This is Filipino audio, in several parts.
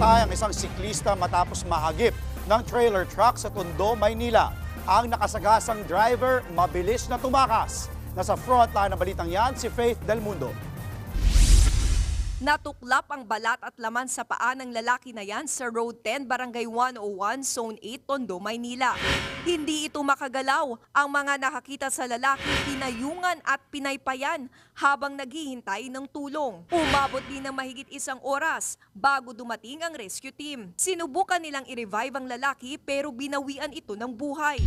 Namatay ang isang siklista matapos mahagip ng trailer truck sa Tondo, Maynila. Ang nakasagasang driver mabilis na tumakas. Nasa frontline ng balitang yan si Faith Del Mundo. Natuklap ang balat at laman sa paa ng lalaki na yan sa Road 10, Barangay 101, Zone 8, Tondo, Maynila. Hindi ito makagalaw. Ang mga nakakita sa lalaki pinayungan at pinaypayan habang naghihintay ng tulong. Umabot din ng mahigit 1 oras bago dumating ang rescue team. Sinubukan nilang i-revive ang lalaki pero binawian ito ng buhay.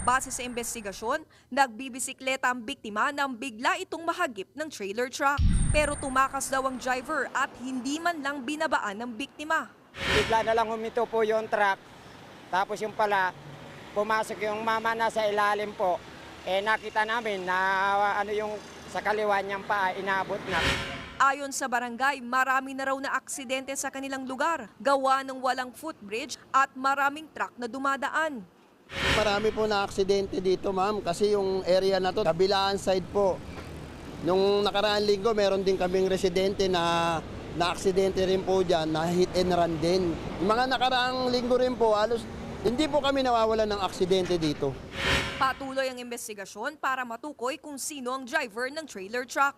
Base sa investigasyon, nagbibisikleta ang biktima nang bigla itong mahagip ng trailer truck. Pero tumakas daw ang driver at hindi man lang binabaan ng biktima. Bigla na lang humito po yung truck. Tapos yung pala, pumasok yung mama na sa ilalim po. Nakita namin na yung sa kaliwa niyang paa, inabot na. Ayon sa barangay, marami na raw na aksidente sa kanilang lugar. Gawa ng walang footbridge at maraming truck na dumadaan. Marami po na aksidente dito, ma'am, kasi yung area na to, kabilaan side po. Nung nakaraang linggo, meron din kaming residente na aksidente rin po dyan, na hit and run din. Yung mga nakaraang linggo rin po, halos hindi po kami nawawalan ng aksidente dito. Patuloy ang investigasyon para matukoy kung sino ang driver ng trailer truck.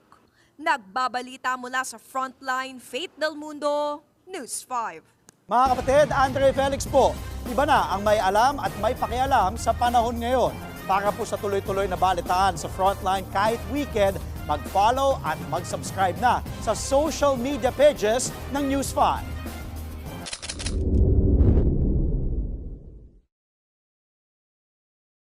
Nagbabalita mula sa Frontline, Faith Del Mundo, News 5. Mga kapatid, Andre Felix po. Iba na ang may alam at may pakialam sa panahon ngayon. Para po sa tuloy-tuloy na balitaan sa Frontline kahit weekend, mag-follow at mag-subscribe na sa social media pages ng News 5.